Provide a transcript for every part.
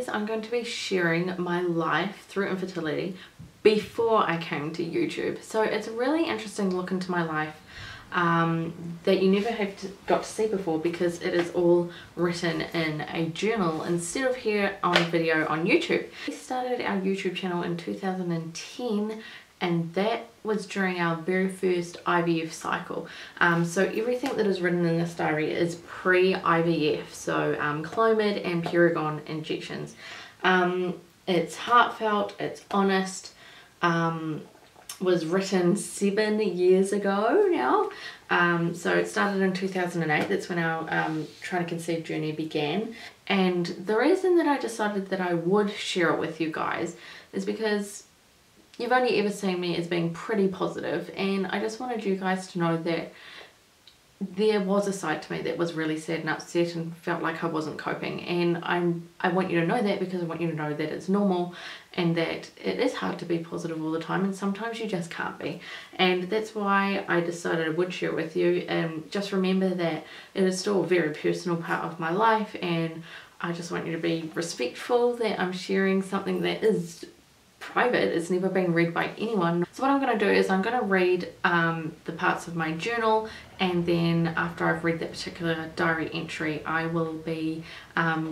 guys, I'm going to be sharing my life through infertility before I came to YouTube. So it's a really interesting look into my life that you never got to see before, because it is all written in a journal instead of here on video on YouTube. We started our YouTube channel in 2010, and that was during our very first IVF cycle. So everything that is written in this diary is pre-IVF, so Clomid and Paragon injections. It's heartfelt, it's honest, was written 7 years ago now. So it started in 2008, that's when our trying to conceive journey began. And the reason that I decided that I would share it with you guys is because you've only ever seen me as being pretty positive, and I just wanted you guys to know that there was a side to me that was really sad and upset and felt like I wasn't coping. And I want you to know that, because I want you to know that it's normal and that it is hard to be positive all the time, and sometimes you just can't be. And that's why I decided I would share it with you. And just remember that it is still a very personal part of my life, and I just want you to be respectful that I'm sharing something that is private. It's never been read by anyone. So what I'm going to do is I'm going to read the parts of my journal, and then after I've read that particular diary entry, I will be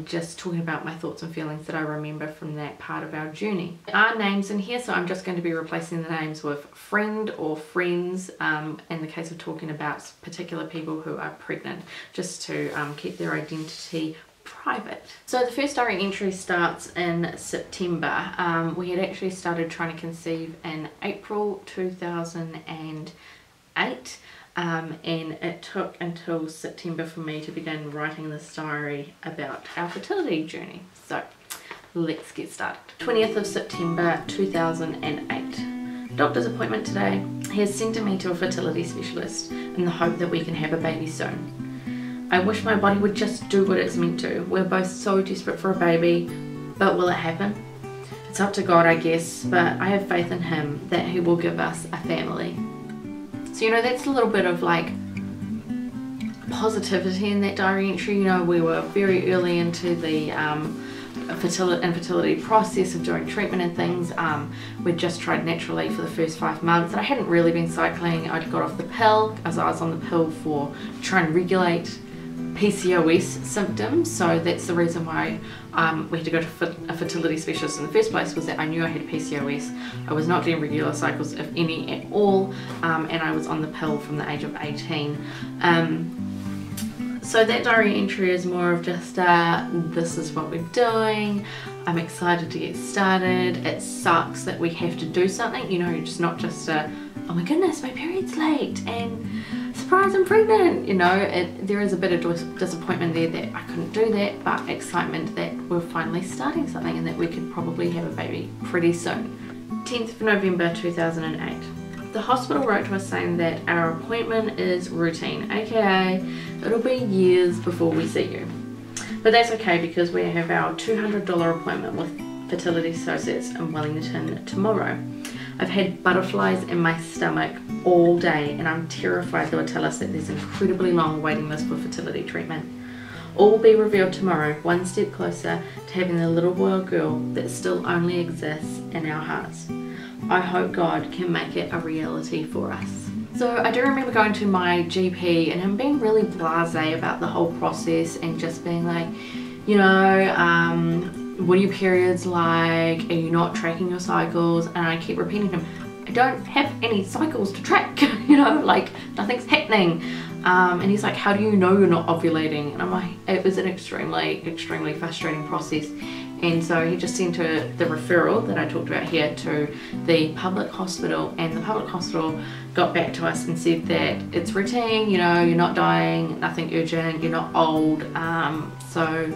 just talking about my thoughts and feelings that I remember from that part of our journey. There are names in here, so I'm just going to be replacing the names with friend or friends in the case of talking about particular people who are pregnant, just to keep their identity private. So the first diary entry starts in September. We had actually started trying to conceive in April 2008, and it took until September for me to begin writing this diary about our fertility journey. So let's get started. 20th of September 2008. Doctor's appointment today. He has sent me to a fertility specialist in the hope that we can have a baby soon. I wish my body would just do what it's meant to. We're both so desperate for a baby, but will it happen? It's up to God, I guess, but I have faith in him that he will give us a family. So, you know, that's a little bit of like positivity in that diary entry. You know, we were very early into the infertility process of doing treatment and things. We'd just tried naturally for the first 5 months, and I hadn't really been cycling. I'd got off the pill, as I was on the pill for trying to regulate PCOS symptoms. So that's the reason why we had to go to a fertility specialist in the first place, was that I knew I had PCOS. I was not getting regular cycles, if any at all, and I was on the pill from the age of 18. So that diary entry is more of just this is what we're doing. I'm excited to get started. It sucks that we have to do something, you know, just not just oh my goodness, my period's late and surprise, I'm pregnant. You know, there is a bit of disappointment there that I couldn't do that, but excitement that we're finally starting something and that we could probably have a baby pretty soon. 10th of November 2008. The hospital wrote to us saying that our appointment is routine, aka it'll be years before we see you. But that's okay, because we have our $200 appointment with Fertility Associates in Wellington tomorrow. I've had butterflies in my stomach all day, and I'm terrified they will tell us that there's an incredibly long waiting list for fertility treatment. All will be revealed tomorrow, one step closer to having the little boy or girl that still only exists in our hearts. I hope God can make it a reality for us. So I do remember going to my GP and him being really blasé about the whole process, and just being like, you know, what are your periods like? Are you not tracking your cycles? And I keep repeating to him, I don't have any cycles to track, you know, like nothing's happening. And he's like, how do you know you're not ovulating? And I'm like, it was an extremely frustrating process. And so he just sent the referral that I talked about here to the public hospital, and the public hospital got back to us and said that it's routine, you know, you're not dying, nothing urgent, you're not old, so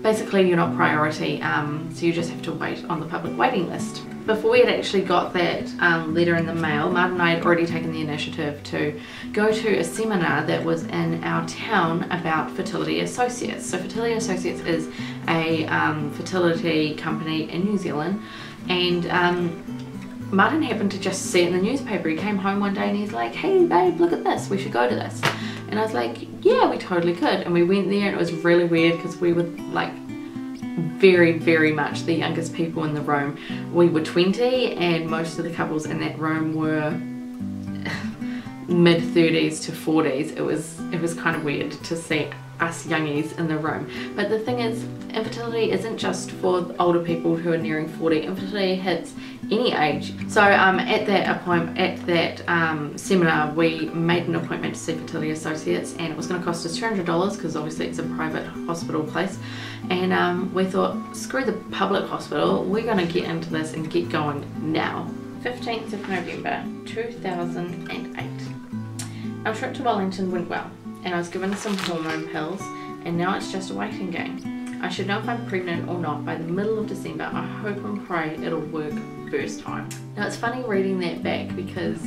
basically you're not priority, so you just have to wait on the public waiting list. Before we had actually got that letter in the mail, Martin and I had already taken the initiative to go to a seminar that was in our town about Fertility Associates. So Fertility Associates is a fertility company in New Zealand, and Martin happened to just see it in the newspaper. He came home one day and he's like, hey babe, look at this, we should go to this. And I was like, yeah, we totally could. And we went there, and it was really weird because we were like very much the youngest people in the room. We were 20 and most of the couples in that room were mid 30s to 40s. It was kind of weird to see us youngies in the room. But the thing is, infertility isn't just for older people who are nearing 40. Infertility hits any age. So at that seminar, we made an appointment to see fertility associates, and it was going to cost us $200 because obviously it's a private hospital place. And we thought, screw the public hospital, we're going to get into this and get going now. 15th of November 2008. Our trip to Wellington went well, and I was given some hormone pills, and now it's just a waiting game. I should know if I'm pregnant or not by the middle of December. I hope and pray it'll work first time. Now it's funny reading that back because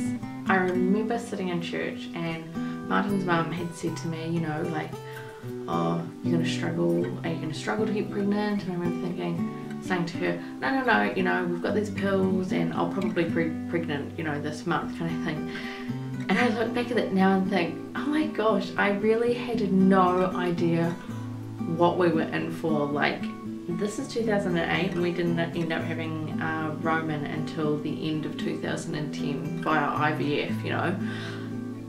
I remember sitting in church and Martin's mum had said to me, you know, like, oh, you're gonna struggle, are you gonna struggle to get pregnant? And I remember saying to her, no, you know, we've got these pills and I'll probably be pregnant, you know, this month kind of thing. And I look back at it now and think, oh my gosh, I really had no idea what we were in for. Like, this is 2008 and we didn't end up having Roman until the end of 2010 via IVF, you know.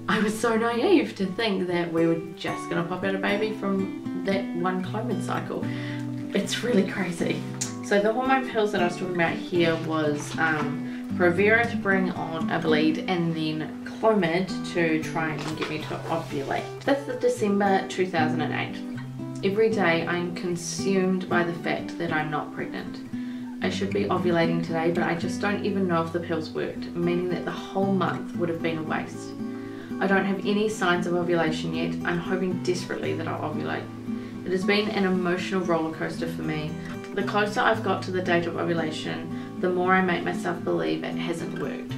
I was so naive to think that we were just going to pop out a baby from that one Clomid cycle. It's really crazy. So the hormone pills that I was talking about here was Provera to bring on a bleed, and then Clomid to try and get me to ovulate. 5th of December 2008. Every day I am consumed by the fact that I'm not pregnant. I should be ovulating today, but I just don't even know if the pills worked, meaning that the whole month would have been a waste. I don't have any signs of ovulation yet. I'm hoping desperately that I'll ovulate. It has been an emotional roller coaster for me. The closer I've got to the date of ovulation, the more I make myself believe it hasn't worked.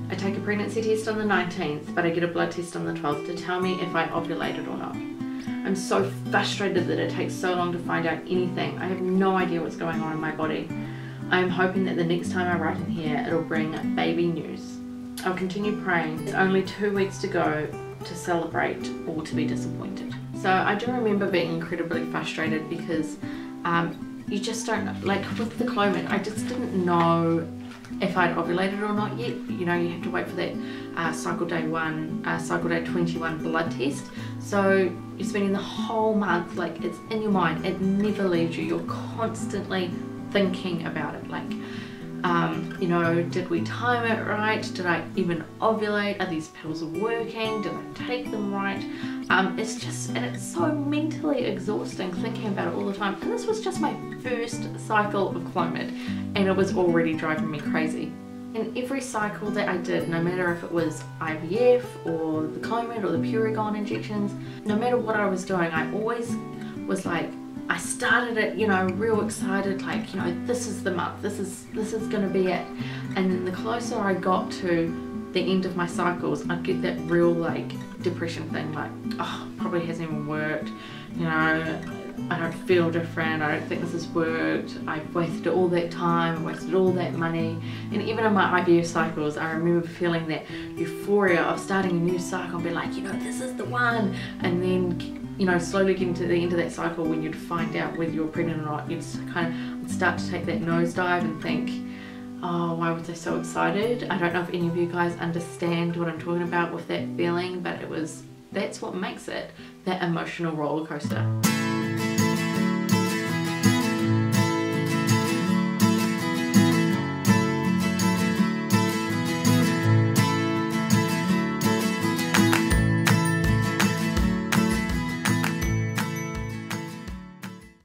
I take a pregnancy test on the 19th, but I get a blood test on the 12th to tell me if I ovulated or not. I'm so frustrated that it takes so long to find out anything. I have no idea what's going on in my body. I am hoping that the next time I write in here, it'll bring baby news. I'll continue praying. There's only 2 weeks to go to celebrate or to be disappointed. So I do remember being incredibly frustrated because you just don't know, like with the Clomid, I just didn't know if I'd ovulated or not yet. You know, you have to wait for that cycle day 21 blood test. So you're spending the whole month, like, it's in your mind, it never leaves you. You're constantly thinking about it, like, you know, did we time it right? Did I even ovulate? Are these pills working? Did I take them right? It's just, and it's so mentally exhausting thinking about it all the time. And this was just my first cycle of Clomid, and it was already driving me crazy. In every cycle that I did, no matter if it was IVF or the Clomid or the Purigon injections, no matter what I was doing, I always was like, I started it, you know, real excited, like, you know, this is the month, this is gonna be it. And then the closer I got to the end of my cycles, I'd get that real, like, depression thing, like, oh, probably hasn't even worked, you know, I don't feel different, I don't think this has worked, I've wasted all that time, I wasted all that money. And even in my IVF cycles, I remember feeling that euphoria of starting a new cycle and be like, you know, this is the one. And then, you know, slowly getting to the end of that cycle, when you'd find out whether you're pregnant or not, you'd kind of start to take that nosedive and think, oh, why was I so excited? I don't know if any of you guys understand what I'm talking about with that feeling, but that's what makes it that emotional roller coaster.